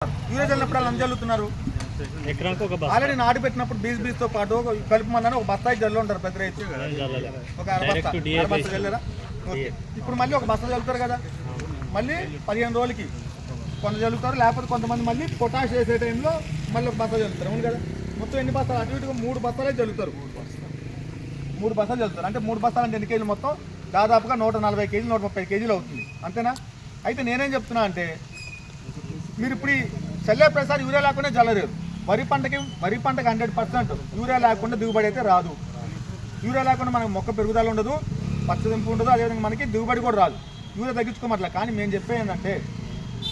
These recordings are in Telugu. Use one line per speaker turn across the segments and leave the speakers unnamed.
యూరియా చల్లినప్పుడు వాళ్ళు జల్లుతున్నారు. ఆల్రెడీ నాటు పెట్టినప్పుడు బీజ్తో పాటు కలుపుమన్నాను ఒక బస్తాయి జల్లు ఉంటారు పెద్ద రైతు, ఒక అరబస్తా జల్లరా. ఓకే, ఇప్పుడు మళ్ళీ ఒక బస్తా చల్లుతారు కదా, మళ్ళీ 15 రోజులకి కొంత చల్లుతారు. లేకపోతే కొంతమంది మళ్ళీ పొటాష్ వేసే టైంలో మళ్ళీ ఒక బస్తా చల్లుతారు. అవును కదా, మొత్తం ఎన్ని బస్తాలు? అటు ఇటుగా 3 బస్తాలే చల్లుతారు. 3 బస్తాలు చల్లుతారు అంటే 3 బస్తాలు అంటే ఎన్ని కేజీలు? మొత్తం దాదాపుగా 140 కేజీలు 130 కేజీలు అవుతుంది, అంతేనా? అయితే నేనేం చెప్తున్నా అంటే మీరు ఇప్పుడు చల్లే ప్రసాద్ యూరియా లేకుండా చల్లలేరు. వరి పంటకి 100% యూరియా లేకుండా దిగుబడి అయితే రాదు. యూరియా లేకుండా మనకు మొక్క పెరుగుదల ఉండదు, పచ్చదింపు ఉండదు, అదేవిధంగా మనకి దిగుబడి కూడా రాదు. యూరియా తగ్గించుకోమట్లా. కానీ మేము చెప్పేది ఏంటంటే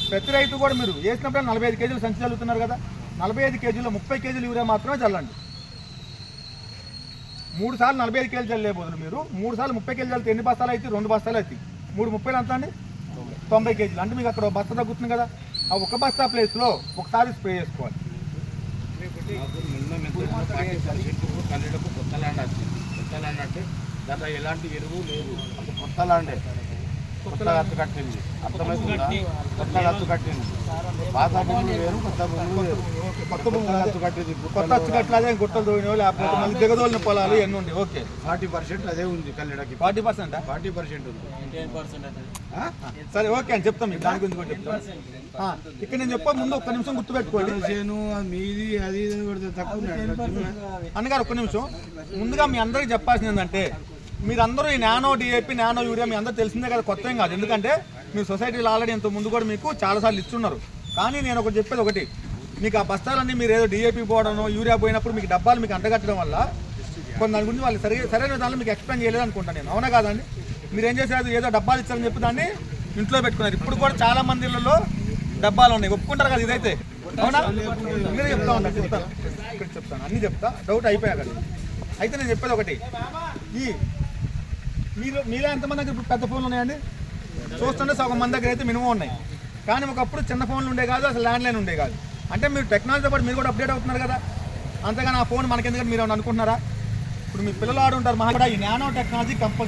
ప్రతి రైతు కూడా మీరు వేసినప్పుడు 45 కేజీలు సంచి చల్లుతున్నారు కదా, 45 కేజీల్లో 30 కేజీలు యూరియా మాత్రమే చల్లండి. 3 సార్లు 45 కేజీలు చల్లే బదులు మీరు 3 సార్లు 30 కేజీలు చల్లితే ఎన్ని బస్తాలు అయితే? 2 బస్తాలు అవుతాయి. 3 30 ఎంత అండి? 90 కేజీలు. అంటే మీకు అక్కడ బస్తా తగ్గుతుంది కదా. ఆ ఒక బస్తా ప్లేస్లో ఒకసారి స్ప్రే చేసుకోవాలి.
కొత్త ల్యాండ్ అంటే దాంట్లో ఎలాంటి ఎరువు లేదు, అసలు కొత్త ల్యాండే, కొత్తగా అచ్చు కట్టింది. అర్థమవుతుందా? కొత్తగా అచ్చు కట్టింది. పాత భూములు వేరు, కొత్త భూములు వేరు. కొత్త భూములు అచ్చు కట్టింది,
కొత్త అచ్చు కట్టలేదే గుట్టలు తోడినో లేకపోతే మళ్ళీ దిగదోలిన పొలాలు ఎన్ని ఉండి. ఓకే,
40% అదే ఉంది కల్లెడకి.
40%
40% ఉంది.
సరే ఓకే అని చెప్తాం. మీకు దాని గురించి కూడా చెప్తాం. ఇక్కడ నేను చెప్పే ముందు ఒక్క నిమిషం గుర్తుపెట్టుకోండి.
మీది అది తక్కువ
అన్నగారు ఒక్క నిమిషం. ముందుగా మీ అందరికీ చెప్పాల్సింది ఏంటంటే మీరందరూ ఈ నానో డిఏపి నానో యూరియా మీ అందరూ తెలిసిందే కదా, కొత్త ఏం కాదు. ఎందుకంటే మీరు సొసైటీలో ఆల్రెడీ ఇంత ముందు కూడా మీకు చాలాసార్లు ఇస్తున్నారు. కానీ నేను ఒకటి చెప్పేది ఒకటి, మీకు ఆ బస్తాలన్నీ మీరు ఏదో డిఏపి పోవడనో యూరియా పోయినప్పుడు మీకు డబ్బాలు మీకు అంటగట్టడం వల్ల కొన్ని దాని గురించి వాళ్ళు సరైన విధానంలో మీకు ఎక్స్ప్లెయిన్ చేయలేదు అనుకుంటాను నేను. అవునా కాదండి? మీరు ఏం చేశారు, ఏదో డబ్బాలు ఇచ్చారని చెప్పి దాన్ని ఇంట్లో పెట్టుకున్నారు. ఇప్పుడు కూడా చాలా మందిలలో డబ్బాలు ఉన్నాయి, ఒప్పుకుంటారు కదా ఇదైతే. అవునా? మీరే చెప్తా ఉంటాను, చెప్తాను అన్నీ చెప్తా, డౌట్ అయిపోయాక. అయితే నేను చెప్పేది ఒకటి, మీలో ఎంతమంది దగ్గర ఇప్పుడు పెద్ద ఫోన్లు ఉన్నాయండి? చూస్తుంటే సగం మంది దగ్గర అయితే మినిమం ఉన్నాయి. కానీ ఒకప్పుడు చిన్న ఫోన్లు ఉండే కాదు, అసలు ల్యాండ్ లైన్ ఉండే కాదు. అంటే మీరు టెక్నాలజీతో పాటు మీరు కూడా అప్డేట్ అవుతున్నారు కదా. అంతేగాని ఆ ఫోన్ మనకెందుకంటే మీరు అనుకుంటున్నారా? ఇప్పుడు మీ పిల్లలు ఆడుంటారు, మా కూడా ఈ నానో టెక్నాలజీ కంపల్సరీ